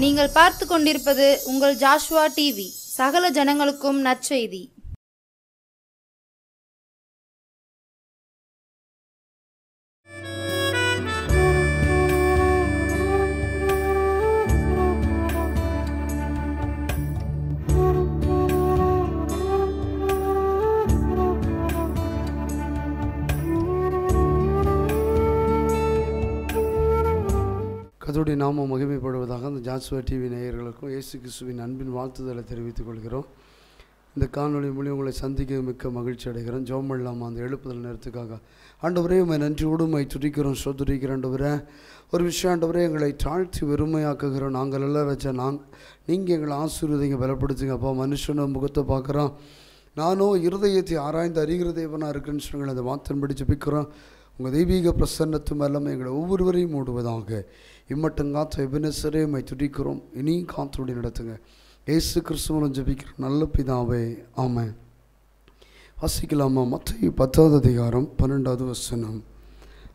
நீங்கள் பார்த்து கொண்டிருப்பது உங்கள் ஜாஷ்வா டிவி. சகல ஜனங்களுக்கும் நற்செய்தி. கர்த்தருடைய நாமம் மகிமைப்படுவதாக. அந்த ஜாஷ்வா டிவி நேயர்களுக்கும் இயேசு கிறிஸ்துவின் அன்பின் வாழ்த்துதலை தெரிவித்துக் கொள்கிறோம். இந்த காணொலி மூலியம் உங்களை சந்திக்க மிக்க மகிழ்ச்சி அடைகிறோம். ஜெபம் இல்லாமல் அந்த எழுப்புதல் நேரத்துக்காக ஆண்டவரே உம்மை நன்றியோடு உம்மை துதிக்கிறோம், ஸ்தோத்திரிக்கிறோம். ஆண்டவரே ஒரு விஷயம், ஆண்டவரே எங்களை தாழ்த்தி வெறுமையாக்குகிறோம். நாங்கள் எல்லாம் வச்சா நீங்கள் எங்களை ஆசீர்வதிங்க, பலப்படுத்துங்க. அப்போ மனுஷனை முகத்தை பார்க்குறோம், நானும் இருதயத்தை ஆராய்ந்து அறிகிற தேவனாக இருக்குன்னு சொன்னாங்க. அந்த வார்த்தையின்படி ஜெபிக்கிறோம். உங்கள் தெய்வீக பிரசன்னத்தும் எல்லாமே எங்களை ஒவ்வொருவரையும் மூடுவதாக. இம்மட்டும் காத்த எபினேசரே உம்மை துதிக்கிறோம். இனியும் காத்தோடு நடத்துங்க. இயேசு கிறிஸ்துவின் ஜெபிக்கிறோம் நல்ல பிதாவே, ஆமென். வாசிக்கலாமா? மத்தேயு 10வது அதிகாரம் 12வது வசனம்.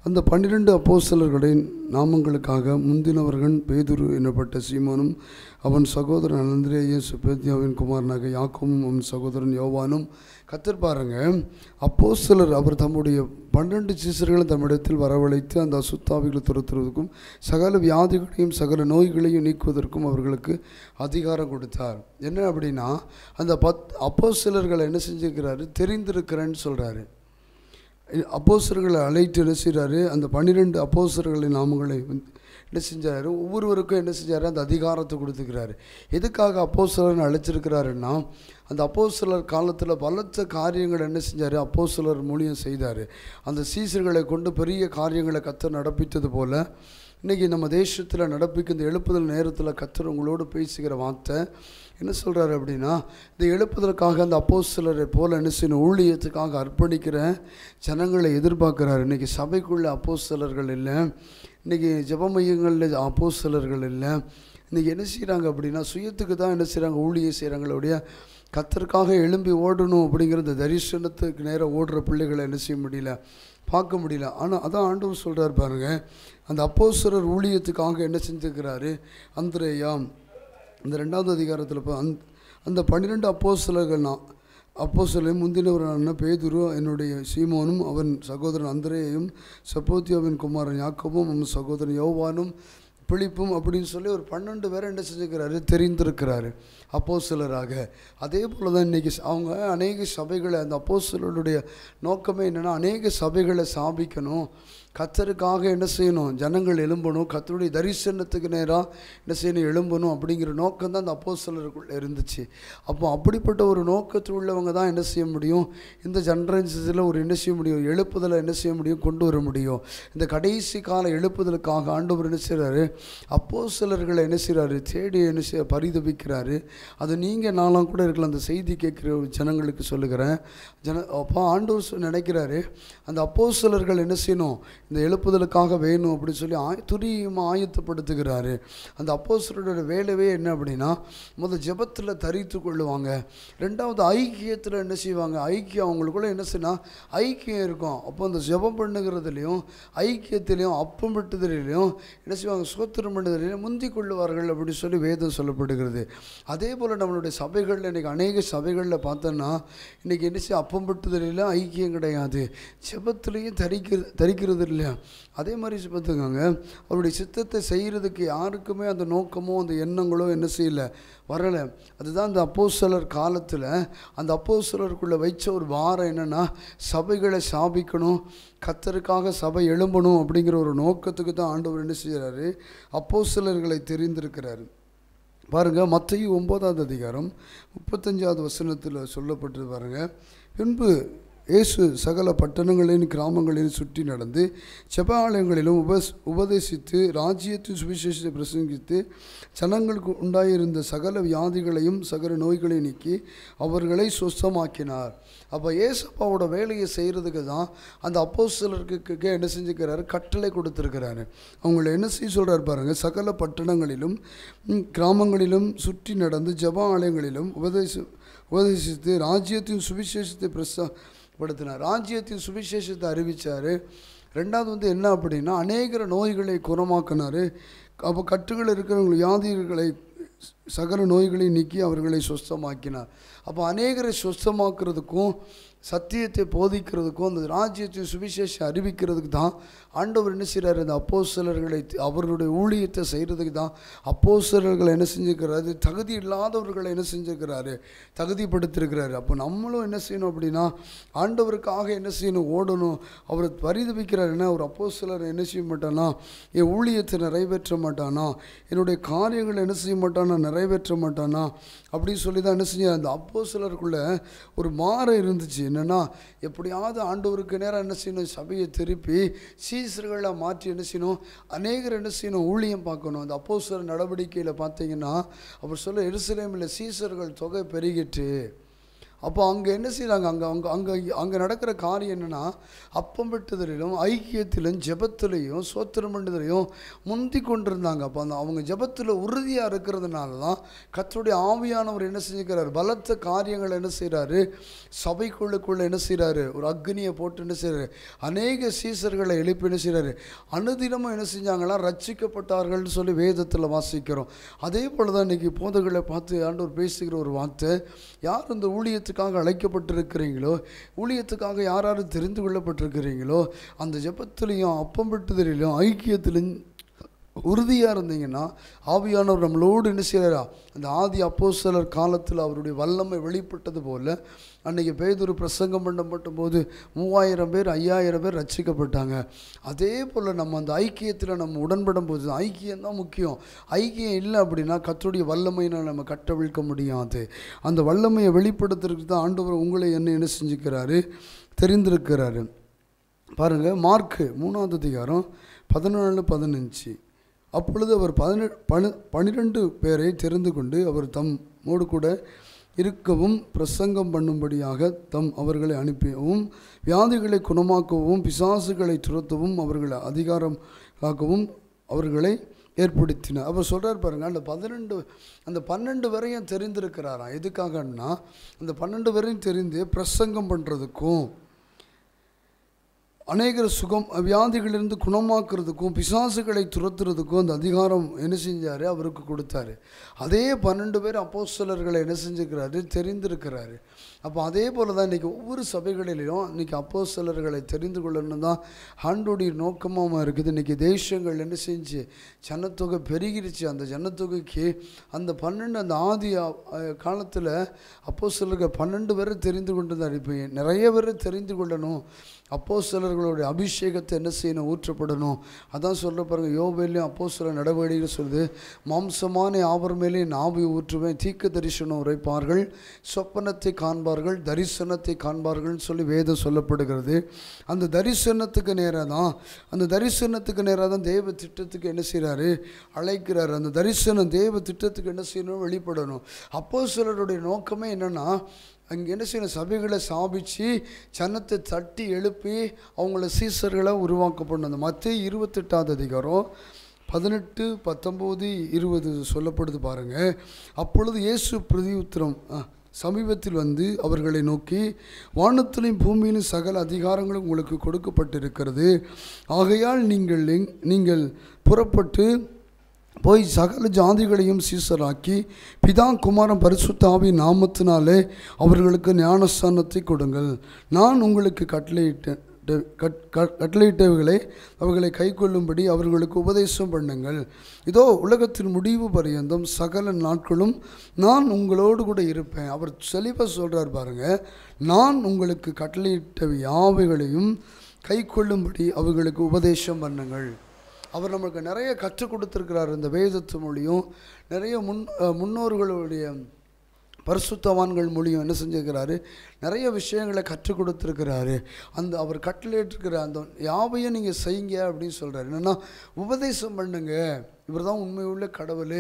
அந்த 12 அப்போஸ்தலர்களின் நாமங்களுக்காக முந்தினவர்கள் பேதுரு எனப்பட்ட சீமோனும் அவன் சகோதரன் அந்திரேயும் செபதேயுவின் குமாரனாக யாக்கோபும் அவன் சகோதரன் யோவானும். கர்த்தர் பாருங்க, அப்போஸ்தலர் அவர் தம்முடைய 12 சீசர்களும் தம்மிடத்தில் வரவழைத்து அந்த அசுத்தாவிகளை துரத்துவதற்கும் சகல வியாதிகளையும் சகல நோய்களையும் நீக்குவதற்கும் அவர்களுக்கு அதிகாரம் கொடுத்தார். என்ன அப்படின்னா, அந்த அப்போஸ்தலர்களை என்ன செஞ்சுக்கிறாரு? தெரிந்திருக்கிறேன்னு சொல்கிறாரு. அப்போஸ்தலர்களை அழைத்து என்ன செய்கிறாரு? அந்த 12 அப்போஸ்தலர்களின் நாமங்களை என்ன செஞ்சார்? ஒவ்வொருவருக்கும் என்ன செஞ்சார்? அந்த அதிகாரத்தை கொடுத்துக்கிறாரு. எதுக்காக அப்போஸ்தலர்னு அழைச்சிருக்கிறாருன்னா, அந்த அப்போஸ்தலர் காலத்தில் பலத்த காரியங்கள் என்ன செஞ்சார்? அப்போஸ்தலர் மூலியம் செய்தார். அந்த சீசர்களை கொண்டு பெரிய காரியங்களை கர்த்தர் நடப்பித்தது போல் இன்றைக்கி நம்ம தேசத்தில் நடப்பிக்க இந்த எழுப்புதல் நேரத்தில் கர்த்தர் உங்களோடு பேசுகிற வார்த்தை என்ன சொல்கிறாரு அப்படின்னா, இந்த எழுப்புதலுக்காக அந்த அப்போஸ்தலரை போல் என்ன செய்யணும்? ஊழியத்துக்காக அர்ப்பணிக்கிற ஜனங்களை எதிர்பார்க்குறாரு. இன்றைக்கி சபைக்குள்ள அப்போஸ்தலர்கள் இல்லை, இன்றைக்கி ஜெப மையங்களில் அப்போஸ்தலர்கள் இல்லை. இன்றைக்கி என்ன செய்கிறாங்க அப்படின்னா, சுயத்துக்கு தான் என்ன செய்கிறாங்க? ஊழியம் செய்கிறாங்களுடைய கர்த்தருக்காக எழும்பி ஓடணும் அப்படிங்கிற இந்த தரிசனத்துக்கு நேரம் ஓடுற பிள்ளைகளை என்ன செய்ய முடியல, பார்க்க முடியல. ஆனால் அதான் ஆண்டவர் சொல்கிறார் பாருங்க, அந்த அப்போஸ்தலர் ஊழியத்துக்காக என்ன செஞ்சுக்கிறாரு? அந்திரேயா இந்த 2வது அதிகாரத்தில் இப்போ அந்த 12 அப்போஸ்தலரையும் முந்தினவரான பேதுரு என்னுடைய சீமோனும் அவன் சகோதரன் அந்திரேயும் செபதேயுவின் குமாரன் யாக்கோபும் அவன் சகோதரன் யோவானும் பிலிப்பும் அப்படின்னு சொல்லி ஒரு 12 பேரை என்ன செஞ்சுக்கிறாரு? தெரிந்திருக்கிறாரு அப்போஸ்தலராக. அதே போல் தான் இன்றைக்கி அவங்க அநேக சபைகளை, அந்த அப்போஸ்தலருடைய நோக்கமே என்னென்னா, அநேக சபைகளை ஸ்தாபிக்கணும், கர்த்தருக்காக என்ன செய்யணும்? ஜனங்கள் எழும்பணும், கர்த்தருடைய தரிசனத்துக்கு நேராக என்ன செய்யணும்? எழும்பணும் அப்படிங்கிற நோக்கம் தான் அந்த அப்போஸ்தலருக்குள்ளே இருந்துச்சு. அப்போ அப்படிப்பட்ட ஒரு நோக்கத்தில் உள்ளவங்க தான் என்ன செய்ய முடியும்? இந்த ஜெனரேஷனில் ஒரு என்ன செய்ய முடியும்? எழுப்புதலை என்ன செய்ய முடியும்? கொண்டு வர முடியும். இந்த கடைசி கால எழுப்புதலுக்காக ஆண்டவர் என்ன செய்கிறாரு? அப்போஸ்தலர்களை என்ன செய்கிறாரு? தேடி என்ன செய்ய பரிதபிக்கிறாரு. அது நீங்கள் நாளாக கூட இருக்கலாம். அந்த செய்தி கேட்குற ஜனங்களுக்கு சொல்லுகிறேன். அப்போ ஆண்டவர் நினைக்கிறாரு, அந்த அப்போஸ்தலர்கள் என்ன செய்யணும்? இந்த எழுப்புதலுக்காக வேணும் அப்படின்னு சொல்லி துரியமாக ஆயத்தப்படுத்துகிறாரு. அந்த அப்போஸ்தலரோட வேலையே என்ன அப்படின்னா, முதல் ஜெபத்தில் தரித்து கொள்ளுவாங்க, 2வது ஐக்கியத்தில் என்ன செய்வாங்க? ஐக்கியம் அவங்களுக்குள்ள என்ன செய்யணும்? ஐக்கியம் இருக்கும். அப்போ அந்த ஜெபம் பண்ணுகிறதுலையும் ஐக்கியத்திலையும் அப்பம் விட்டுதலையும் என்ன செய்வாங்க? சோத்திரம் பண்ணுதலையும் முந்தி கொள்ளுவார்கள் அப்படின்னு சொல்லி வேதம் சொல்லப்படுகிறது. அதே போல் நம்மளுடைய சபைகளில் இன்றைக்கி அநேக சபைகளில் பார்த்தோன்னா இன்றைக்கி என்ன செய்ய? அப்பம் விட்டுதலையும் ஐக்கியம் கிடையாது, ஜெபத்திலையும் தரிக்கிறது இல்லையா? அதே மாதிரி பார்த்துக்கோங்க, அவருடைய சித்தத்தை செய்கிறதுக்கு யாருக்குமே அந்த நோக்கமோ அந்த எண்ணங்களோ என்ன செய்யலை, வரலை. அதுதான் அந்த அப்போஸ்தலர் காலத்தில் அந்த அப்போஸ்தலருக்குள்ளே வைச்ச ஒரு வாரம் என்னென்னா, சபைகளை ஸ்தாபிக்கணும், கர்த்தருக்காக சபை எழும்பணும் அப்படிங்கிற ஒரு நோக்கத்துக்கு தான் ஆண்டவர் என்ன செய்கிறாரு? அப்போஸ்தலர்களை தெரிந்திருக்கிறாரு. பாருங்கள், மத்தேயு 9வது அதிகாரம் 35வது வசனத்தில் சொல்லப்பட்டு பாருங்கள், பின்பு இயேசு சகல பட்டணங்களின் கிராமங்களில் சுற்றி நடந்து ஜெப ஆலயங்களிலும் உபதேசித்து ராஜ்யத்தின் சுவிசேஷத்தை பிரசங்கித்து ஜனங்களுக்கு உண்டாயிருந்த சகல வியாதிகளையும் சகல நோய்களையும் நீக்கி அவர்களை சுஸ்தமாக்கினார். அப்போ ஏசப்பாவோட வேலையை செய்கிறதுக்கு தான் அந்த அப்போஸ்தலருக்கு என்ன செஞ்சுக்கிறாரு? கட்டளை கொடுத்துருக்கிறாரு. அவங்கள என்ன செய்ய சொல்கிறார் பாருங்கள், சகல பட்டணங்களிலும் கிராமங்களிலும் சுற்றி நடந்து ஜெப ஆலயங்களிலும் உபதேசித்து ராஜ்யத்தின் சுவிசேஷத்தை படுத்தினார். ராஜ்யத்தின் சுவிசேஷத்தை அறிவித்தார். ரெண்டாவது என்ன அப்படின்னா, அநேகர நோய்களை குணமாக்கினார், அப்போ கட்டுகள் இருக்கிறவங்க வியாதிகளை சகல நோய்களை நீக்கி அவர்களை சுஸ்தமாக்கினார். அப்போ அநேகரை சுஸ்தமாக்குறதுக்கும் சத்தியத்தை போதிக்கிறதுக்கும் அந்த ராஜ்யத்தின் சுவிசேஷம் அறிவிக்கிறதுக்கு தான் ஆண்டவர் என்ன செய்கிறார்? அந்த அப்போஸ்தலர்களை அவர்களுடைய ஊழியத்தை செய்கிறதுக்கு தான் அப்போஸ்தலர்களை என்ன செஞ்சுக்கிறாரு? தகுதி இல்லாதவர்களை என்ன செஞ்சுக்கிறாரு? தகுதிப்படுத்திருக்கிறாரு. அப்போ நம்மளும் என்ன செய்யணும் அப்படின்னா ஆண்டவருக்காக என்ன செய்யணும்? ஓடணும். அவர் பரிதபிக்கிறார். என்ன ஒரு அப்போஸ்தலர் என்ன செய்ய மாட்டானா? என் ஊழியத்தை நிறைவேற்ற மாட்டானா? என்னுடைய காரியங்களை என்ன செய்ய மாட்டானா? நிறைவேற்ற மாட்டானா? அப்படின்னு சொல்லி தான் என்ன செஞ்ச அந்த அப்போஸ்தலருக்குள்ள ஒரு மாறம் இருந்துச்சு. என்னென்னா எப்படியாவது ஆண்டவருக்கு நேரம் என்ன செய்யணும்? சபையை திருப்பி சீசர்களை மாற்றி என்ன செய்யணும்? அநேகர் என்ன செய்யணும்? ஊழியம் பார்க்கணும். அந்த அப்போஸ்தலர் நடவடிக்கையில் பார்த்தீங்கன்னா அவர் சொல்ல எருசலேமில் சீசர்கள் தொகை பெருகிட்டு. அப்போ அங்கே என்ன செய்கிறாங்க? அங்கே நடக்கிற காரியம் என்னென்னா அப்பம் வெட்டுதலிலும் ஐக்கியத்திலும் ஜெபத்திலையும் சோத்திரம் பண்ணுதலையும் முந்தி கொண்டிருந்தாங்க. அப்போ அவங்க ஜெபத்தில் உறுதியாக இருக்கிறதுனால தான் கர்த்தருடைய ஆவியானவர் என்ன செஞ்சுக்கிறார்? பலத்த காரியங்களை என்ன செய்கிறாரு? சபைக்குள்ளுக்குள்ளே என்ன செய்கிறாரு? ஒரு அக்னியை போட்டு என்ன செய்கிறாரு? அநேக சீசர்களை எழுப்பி என்ன செய்கிறாரு? அனுதினமும் என்ன செஞ்சாங்களா? ரட்சிக்கப்பட்டார்கள்னு சொல்லி வேதத்தில் வாசிக்கிறோம். அதே போல் தான் இன்றைக்கி போதகளை பார்த்து ஆண்டவர் பேசுகிற ஒரு வார்த்தை, யார் இந்த ஊழியத்துக்காக அழைக்கப்பட்டிருக்கிறீங்களோ, ஊழியத்துக்காக யார் யார் தெரிந்து கொள்ளப்பட்டிருக்கிறீங்களோ, அந்த ஜெபத்திலையும் அப்பம் வெட்டுதலிலும் ஐக்கியத்திலும் உறுதியாக இருந்தீங்கன்னா ஆவியானவர் நம்மளோடு என்ன செய்கிறாரா? அந்த ஆதி அப்போஸ்தலர் காலத்தில் அவருடைய வல்லமை வெளிப்பட்டது போல் அன்றைக்கி பேதுரு பிரசங்கம் பண்ணப்பட்டும் போது 3000 பேர் 5000 பேர் ரட்சிக்கப்பட்டாங்க. அதே போல் நம்ம அந்த ஐக்கியத்தில் நம்ம உடன்படும் போது ஐக்கியம்தான் முக்கியம். ஐக்கியம் இல்லை அப்படின்னா கர்த்தருடைய வல்லமையினால் நம்ம கட்டவிழ்க்க முடியாது. அந்த வல்லமையை வெளிப்படுத்துறதுக்கு தான் ஆண்டவர் உங்களை என்ன செஞ்சுக்கிறாரு? தெரிந்திருக்கிறாரு. பாருங்கள், மார்க்கு 3ஆம் அதிகாரம் 14-15. அப்பொழுது அவர் 12 பேரை தெரிந்து கொண்டு அவர் தம்மோடு கூட இருக்கவும் பிரசங்கம் பண்ணும்படியாக அவர்களை அனுப்பியவும் வியாதிகளை குணமாக்கவும் பிசாசுகளை துரத்தவும் அவர்களை அதிகாரம் காக்கவும் அவர்களை ஏற்படுத்தினார். அவர் சொல்கிறார் பாருங்கள், அந்த 12 வரையும் தெரிந்திருக்கிறாராம். எதுக்காகன்னா அந்த 12 வரையும் தெரிந்து பிரசங்கம் பண்ணுறதுக்கும் அநேகர் வியாதிகளிலிருந்து குணமாக்குறதுக்கும் பிசாசுகளை துரத்துறதுக்கும் அந்த அதிகாரம் என்ன செஞ்சார்? அவருக்கு கொடுத்தாரு. அதே 12 பேர் அப்போஸ்தலர்களை என்ன செஞ்சுக்கிறாரு? தெரிந்திருக்கிறாரு. அப்போ அதே போல் தான் இன்றைக்கி ஒவ்வொரு சபைகளிலையும் இன்றைக்கி அப்போஸ்தலர்களை தெரிந்து கொள்ளணும் தான் ஆண்டோடைய நோக்கமாக இருக்குது. இன்றைக்கி தேசங்கள் என்ன செஞ்சு ஜனத்தொகை பெருகிருச்சு. அந்த ஜனத்தொகைக்கு அந்த 12 அந்த ஆதி காலத்தில் அப்போஸ்தலர்கள் 12 பேரை தெரிந்து கொண்டு தான். இப்போ நிறைய பேர் தெரிந்து கொள்ளணும். அப்போஸ்தலர்களுடைய அபிஷேகத்தை என்ன செய்யணும்? ஊற்றப்படணும். அதான் சொல்ல பாருங்கள், யோபேலையும் அப்போஸ்தலர் நடவடிக்கைகள் சொல்லுது, மாம்சமான யாவர் மேலே ஆவி ஊற்றுவேன், தீர்க்க தரிசனம் உரைப்பார்கள், சொப்பனத்தை காண்பார்கள், தரிசனத்தை காண்பார்கள்னு சொல்லி வேதம் சொல்லப்படுகிறது. அந்த தரிசனத்துக்கு நேராக தான் தேவ திட்டத்துக்கு என்ன செய்கிறாரு? அழைக்கிறார். அந்த தரிசனம் தேவ திட்டத்துக்கு என்ன செய்யணும்? வெளிப்படணும். அப்போஸ்தலருடைய நோக்கமே என்னென்னா அங்கே என்ன செய்யணும்? சபைகளை ஸ்தாபித்து ஜனத்தை தட்டி எழுப்பி அவங்கள சீசர்களை உருவாக்கப்படணும். அந்த மத்தேயு 28ஆம் அதிகாரம் 18, 19, 20 சொல்லப்படுது பாருங்கள். அப்பொழுது இயேசு பிரதியுத்தரம் சமீபத்தில் வந்து அவர்களை நோக்கி, வானத்திலும் பூமியிலும் சகல அதிகாரங்களும் உங்களுக்கு கொடுக்கப்பட்டிருக்கிறது. ஆகையால் நீங்கள் புறப்பட்டு போய் சகல ஜாதிகளையும் சீசராக்கி பிதா குமாரன் பரிசுத்த ஆவியின் நாமத்தினாலே அவர்களுக்கு ஞானஸ்தானத்தை கொடுங்கள். நான் உங்களுக்கு கட்டளையிட்டவைகளை அவர்களை கை கொள்ளும்படி அவர்களுக்கு உபதேசம் பண்ணுங்கள். இதோ உலகத்தின் முடிவு பரியந்தம் சகல நாட்களும் நான் உங்களோடு கூட இருப்பேன். அவர் செழிப்பாக சொல்கிறார் பாருங்கள், நான் உங்களுக்கு கட்டளையிட்டவை யாவைகளையும் கை கொள்ளும்படி அவர்களுக்கு உபதேசம் பண்ணுங்கள். அவர் நம்மளுக்கு நிறைய கற்றுக் கொடுத்துருக்கிறார். இந்த வேதத்து மொழியும் நிறைய முன்னோர்களுடைய பரிசுத்தவான்கள் மொழியும் என்ன செஞ்சுருக்கிறாரு? நிறைய விஷயங்களை கற்றுக் கொடுத்துருக்கிறாரு. அவர் கட்டளையிட்டிருக்கிற அந்த யாவையும் நீங்கள் செய்யுங்க அப்படின்னு சொல்கிறார். என்னென்னா உபதேசம் பண்ணுங்க. இவர் தான் உண்மையுள்ள கடவுள்,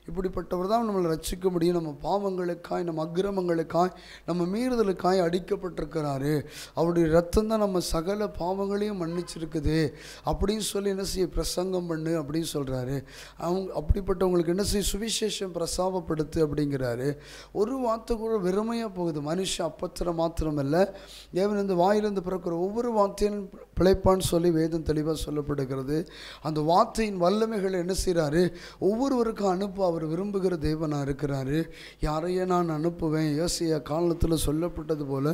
இப்படிப்பட்டவர் தான் நம்மளை ரட்சிக்க முடியும், நம்ம பாவங்களுக்காய் நம்ம அக்கிரமங்களுக்காய் நம்ம மீறுதலுக்காய் அடிக்கப்பட்டிருக்கிறாரு, அவருடைய ரத்தம் தான் நம்ம சகல பாவங்களையும் மன்னிச்சிருக்குது அப்படின்னு சொல்லி என்ன செய்ய? பிரசங்கம் பண்ணு அப்படின்னு சொல்கிறாரு. அப்படிப்பட்டவங்களுக்கு என்ன செய்ய? சுவிசேஷம் பிரசாவப்படுத்து அப்படிங்கிறாரு. ஒரு வார்த்தை கூட வெறுமையாக போகுது. மனுஷன் அப்பத்திர மாத்திரம் இல்லை, தேவன் இந்த வாயிலிருந்து பிறக்கிற ஒவ்வொரு வார்த்தையும் பிழைப்பான்னு சொல்லி வேதம் தெளிவாக சொல்லப்படுகிறது. அந்த வார்த்தையின் வல்லமைகளை என்ன செய்கிறாரு, ஒவ்வொருவருக்கும் அனுப்ப அவர் விரும்புகிற தேவனாக இருக்கிறாரு. யாரையே நான் அனுப்புவேன், யோசியா காலத்தில் சொல்லப்பட்டது போல்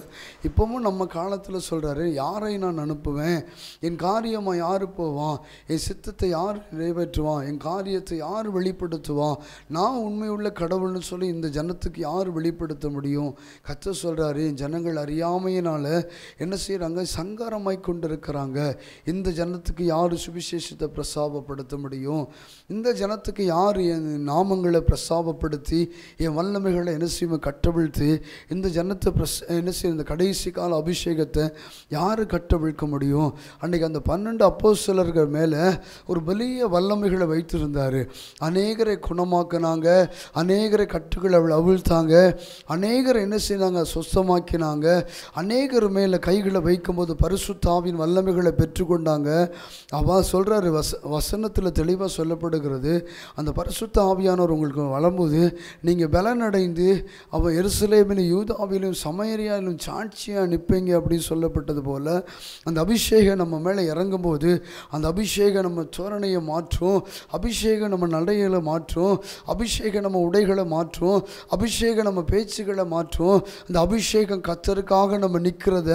இப்போவும் நம்ம காலத்தில் சொல்கிறாரு, யாரை நான் அனுப்புவேன், என் காரியமாக யார் போவான், என் சித்தத்தை யார் நிறைவேற்றுவான், என் காரியத்தை யார் வெளிப்படுத்துவான், நான் உண்மையுள்ள கடவுள்னு சொல்லி இந்த ஜனத்துக்கு யார் வெளிப்படுத்த முடியும். கர்த்தர் சொல்கிறாரு, என் ஜனங்கள் அறியாமையினால் என்ன செய்கிறாங்க, சங்காரமாய் கொண்டு இருக்கிறாங்க. இந்த ஜனத்துக்கு யார் சுவிசேஷத்தை பிரசாபப்படுத்த முடியும், இந்த ஜனத்துக்கு யார் என் நாமங்களை பிரசாபப்படுத்தி என் வல்லமைகளை என்ன செய்யும் கட்டவிழ்த்து இந்த ஜனத்தை என்ன செய்யும் இந்த கடைசி கால அபிஷேகத்தை யார் கட்டவிழ்க்க முடியும். அன்றைக்கி அந்த 12 அப்போஸ்தலர்கள் மேலே ஒரு பெரிய வல்லமைகளை வைத்திருந்தார். அநேகரை குணமாக்கினாங்க, அநேகரை கட்டுகளை அவிழ்த்தாங்க, அநேகரை என்ன செய்தாங்க சொஸ்தமாக்கினாங்க, அநேகர் மேலே கைகளை வைக்கும்போது பரிசுத்த ஆவியின் வல்லமைகளை பெற்றுக்கொண்டாங்க. அவன் சொல்கிறாரு, வசனத்தில் தெளிவாக சொல்லப்படுகிறது, அந்த பரிசுத்த ஆவியானவர் உங்களுக்கு வளரும்போது நீங்கள் பலனடைந்து அவன் எருசலேமிலும் யூதாவிலும் சமரியாவிலும் சாட்சியாக நிற்பீங்க அப்படின்னு சொல்லப்பட்டது போல் அந்த அபிஷேகம் நம்ம மேலே இறங்கும்போது அந்த அபிஷேகம் நம்ம தோரணையை மாற்றும், அபிஷேகம் நம்ம நடைகளை மாற்றும், அபிஷேகம் நம்ம உடைகளை மாற்றும், அபிஷேகம் நம்ம பேச்சுகளை மாற்றும். அந்த அபிஷேகம் கர்த்தருக்காக நம்ம நிற்கிறத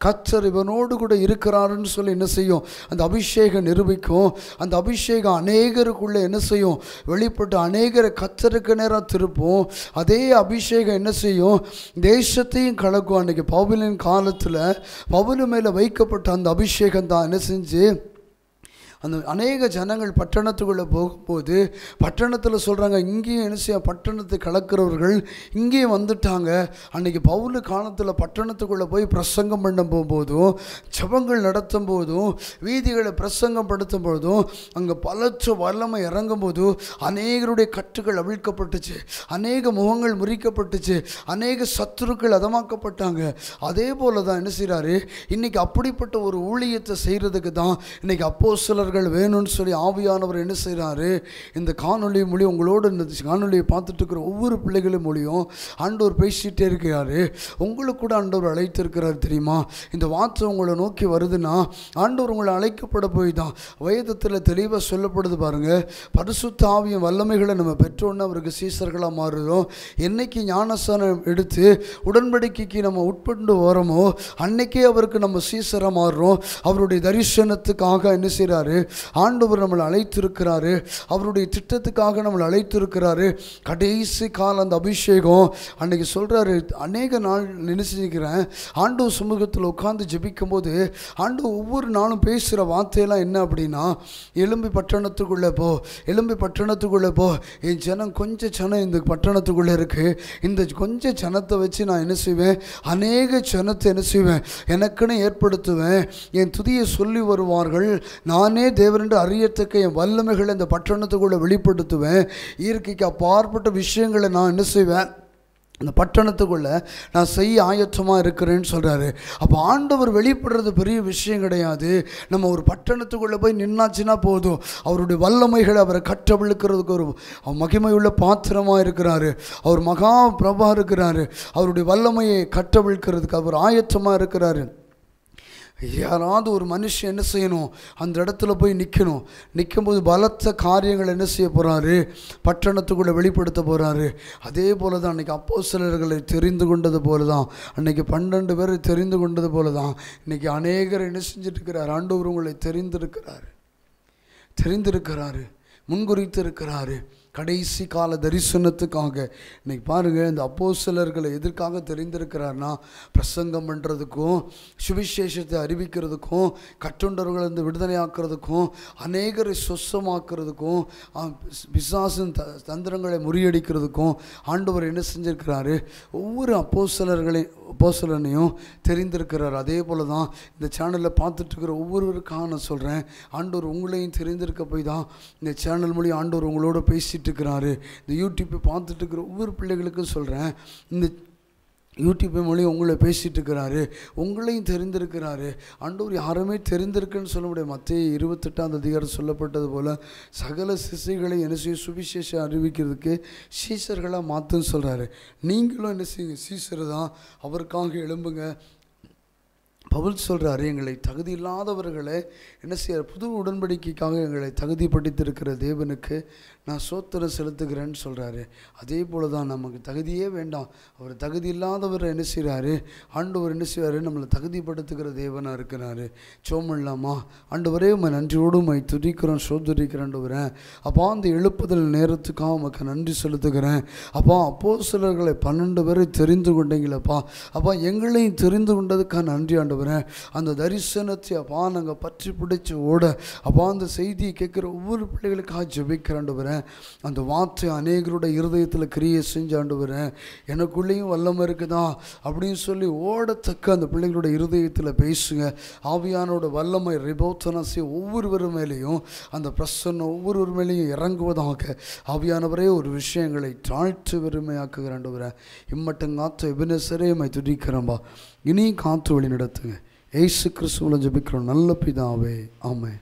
கர்த்தர் இவனோடு கூட இருக்கிறாருன்னு சொல்லி என்ன செய்யும், அந்த அபிஷேகம் நிரூபிக்கும். அந்த அபிஷேகம் அநேகருக்குள்ளே என்ன செய்யும், வெளிப்பட்டு அநேகரை கர்த்தருக்கு நேராக திருப்பும். அதே அபிஷேகம் என்ன செய்யும், தேசத்தையும் கலக்கும். அன்றைக்கி பவுலின் காலத்தில் பவுல் மேலே வைக்கப்பட்ட அந்த அபிஷேகம் தான் என்ன செஞ்சு அந்த அநேக ஜனங்கள் பட்டணத்துக்குள்ளே போகும்போது பட்டணத்தில் சொல்கிறாங்க, இங்கேயும் என்ன செய்ய பட்டணத்தை கலக்கிறவர்கள் இங்கேயும் வந்துட்டாங்க. அன்றைக்கி பவுல் காலத்தில் பட்டணத்துக்குள்ளே போய் பிரசங்கம் பண்ண போகும்போதும் ஜெபங்கள் நடத்தும் போதும் வீதிகளை பிரசங்கம் படுத்தும் போதும் அங்கே பலற்ற வல்லமை இறங்கும் போதும் அநேகருடைய கட்டுகள் அவிழ்க்கப்பட்டுச்சு, அநேக முகங்கள் முறிக்கப்பட்டுச்சு, அநேக சத்துருக்கள் அதமாக்கப்பட்டாங்க. அதே போல் தான் என்ன செய்கிறாரு, இன்றைக்கி அப்படிப்பட்ட ஒரு ஊழியத்தை செய்கிறதுக்கு தான் இன்றைக்கி அப்போஸ்தலர்கள் வேணும்னு சொல்லி ஆவியானவர் என்ன செய்கிறாரு, இந்த காணொலி மொழியும் உங்களோடு இந்த காணொலியை பார்த்துட்டு இருக்கிற ஒவ்வொரு பிள்ளைகளும் மொழியும் ஆண்டவர் பேசிகிட்டே இருக்கிறாரு. உங்களுக்கு கூட ஆண்டவர் அழைத்திருக்கிறார் தெரியுமா. இந்த வார்த்தை உங்களை நோக்கி வருதுன்னா ஆண்டவர் உங்களை அழைக்கப்பட போய் தான் வேதத்தில் தெளிவாக சொல்லப்படுது பாருங்கள். பரிசுத்த ஆவியின் வல்லமைகளை நம்ம பெற்றோன்னு அவருக்கு சீசர்களாக மாறுறோம். என்னைக்கு ஞானஸ்தானம் எடுத்து உடன்படிக்கைக்கு நம்ம உட்பட்டு வரோமோ அன்னைக்கே அவருக்கு நம்ம சீசராக மாறுறோம். அவருடைய தரிசனத்துக்காக என்ன செய்கிறாரு, ஆண்டவர் நம்மளை அழைத்திருக்கிறாரு, அவருடைய திட்டத்துக்காக நம்மளை அழைத்திருக்கிறாரு. கடைசி கால அந்த அபிஷேகம் அன்றைக்கி சொல்கிறாரு, அநேக நாள் நினைச்சிருக்கிறேன் ஆண்டவர் சமூகத்தில் உட்காந்து ஜெபிக்கும் போது ஆண்டவர் ஒவ்வொரு நாளும் பேசுகிற வார்த்தையெல்லாம் என்ன அப்படின்னா, எலும்பி பட்டணத்துக்குள்ளே போ, எலும்பி பட்டணத்துக்குள்ளே போ, என் ஜனம் கொஞ்சம் ஜனம் இந்த பட்டணத்துக்குள்ளே இருக்குது, இந்த கொஞ்சம் ஜனத்தை வச்சு நான் என்ன செய்வேன், அநேக ஜனத்தை என்ன செய்வேன் எனக்குன்னு ஏற்படுத்துவேன், என் துதியை சொல்லி வருவார்கள், நானே தேவன் என்று அறியத்தக்க என் வல்லமைகளை இந்த பட்டணத்துக்குள்ளே வெளிப்படுத்துவேன், இயற்கைக்கு அப்பாற்பட்ட விஷயங்களை நான் என்ன செய்வேன் அந்த பட்டணத்துக்குள்ளே நான் செய்ய ஆயத்தமாக இருக்கிறேன்னு சொல்கிறாரு. அப்போ ஆண்டவர் வெளிப்படுறது பெரிய விஷயம் கிடையாது. நம்ம ஒரு பட்டணத்துக்குள்ளே போய் நின்னாச்சுன்னா போதும், அவருடைய வல்லமைகளை அவரை கட்டவிழுக்கிறதுக்கு ஒரு மகிமையுள்ள பாத்திரமாக இருக்கிறாரு. அவர் மகா பிரபா இருக்கிறாரு. அவருடைய வல்லமையை கட்டவிழ்க்கிறதுக்கு அவர் ஆயத்தமாக இருக்கிறாரு. யாராவது ஒரு மனுஷன் என்ன செய்யணும், அந்த இடத்துல போய் நிற்கணும். நிற்கும்போது பலத்த காரியங்கள் என்ன செய்ய போகிறாரு, பட்டணத்துக்குள்ளே வெளிப்படுத்த போகிறாரு. அதே போல் தான் அன்றைக்கி அப்போஸ்தலர்களை தெரிந்து கொண்டது போல தான், அன்றைக்கி 12 பேர் தெரிந்து கொண்டது போல தான் இன்றைக்கி அநேகர் என்ன செஞ்சுட்டுருக்கிறார், ஆண்டவர் உங்களை தெரிந்திருக்கிறாரு, முன்குறித்து இருக்கிறாரு. கடைசி கால தரிசனத்துக்காக இன்றைக்கி பாருங்கள், இந்த அப்போஸ்தலர்களை எதற்காக தெரிந்திருக்கிறார்னா பிரசங்கம் பண்ணுறதுக்கும் சுவிசேஷத்தை அறிவிக்கிறதுக்கும் கட்டுண்டவர்களை இந்த விடுதலையாக்குறதுக்கும் அநேகரை சொஸ்தமாக்குறதுக்கும் பிசாசின் தந்திரங்களை முறியடிக்கிறதுக்கும் ஆண்டவர் என்ன செஞ்சிருக்கிறாரு, ஒவ்வொரு அப்போஸ்தலனையும் தெரிந்திருக்கிறார். அதே போல் தான் இந்த சேனலில் பார்த்துட்ருக்கிற ஒவ்வொருவருக்காக நான் சொல்கிறேன், ஆண்டவர் உங்களையும் தெரிந்திருக்க போய் தான் இந்த சேனல் மூலியம் ஆண்டவர் உங்களோட பேசிட்டு இருக்கிறாரு. இந்த யூடியூப்பை பார்த்துட்டு இருக்கிற ஒவ்வொரு பிள்ளைகளுக்கும் சொல்கிறேன், இந்த யூடியூப் மூலியம் உங்களை பேசிகிட்டு இருக்கிறாரு, உங்களையும் தெரிந்திருக்கிறாரு. ஆண்டவர் யாருமே தெரிந்திருக்குன்னு சொல்ல முடியாது. மத்தேயு 28 சொல்லப்பட்டது போல் சகல சிசைகளை என்ன செய்ய சுவிசேஷம் அறிவிக்கிறதுக்கு சீசர்களாக மாற்றுன்னு சொல்கிறாரு. நீங்களும் என்ன செய்யுங்க, சீசர் தான், அவருக்காக எழும்புங்க, பவுல் சொல்கிறார், எங்களை தகுதி இல்லாதவர்களை என்ன செய்ய புது உடன்படிக்கைக்காக எங்களை தகுதிப்படுத்தியிருக்கிற தேவனுக்கு நான் சோத்திரம் செலுத்துகிறேன்னு சொல்கிறாரு. அதே போல் தான் நமக்கு தகுதியே வேண்டாம், அவர் தகுதி இல்லாதவர் என்ன செய்கிறாரு, ஆண்டவர் என்ன செய்வார், நம்மளை தகுதிப்படுத்துகிற தேவனாக இருக்கிறாரு. சோமில்லாமா ஆண்டவரே உம்மை நன்றியோடு உம்மை துதிக்கிறோம் சோதரிக்கிறேன் ஆண்டவரேன். அப்போ அந்த எழுப்புதல் நேரத்துக்காக உமக்கு நன்றி செலுத்துகிறேன். அப்போ அப்போஸ்தலர்களை 12 பேரை தெரிந்து கொண்டீங்களப்பா, அப்போ எங்களையும் தெரிந்து கொண்டதுக்காக நன்றி ஆண்டவரேன். அந்த தரிசனத்தை அப்பா நாங்கள் பற்றி பிடிச்சி ஓட அப்பா அந்த செய்தியை கேட்குற ஒவ்வொரு பிள்ளைகளுக்காக ஜெபிக்கிற ஆண்டவரேன். அந்த வார்த்தை அநேகருடைய இருதயத்தில் கிரியை செஞ்ச ஆண்டவரேன். எனக்குள்ளேயும் வல்லமை இருக்குதா அப்படின்னு சொல்லி ஓடத்தக்க அந்த பிள்ளைகளோட இருதயத்தில் பேசுங்க. ஆவியானோட வல்லமை ரிபோத்தனசி ஒவ்வொருவர் மேலேயும் அந்த பிரசன்னம் ஒவ்வொருவர் மேலேயும் இறங்குவதாக ஆவியானவரே ஒரு விஷயங்களை தாழ்த்து வெறுமையாக்குகிற ஆண்டவரேன். இம்மட்டும் காத்து எபினேசரே உம்மை துதிக்கிறோம்பா. இனி காத்து வழி நடத்துங்க. இயேசு கிறிஸ்துவின் ஜெபிக்கிறோம் நல்ல பிதாவே, ஆமென்.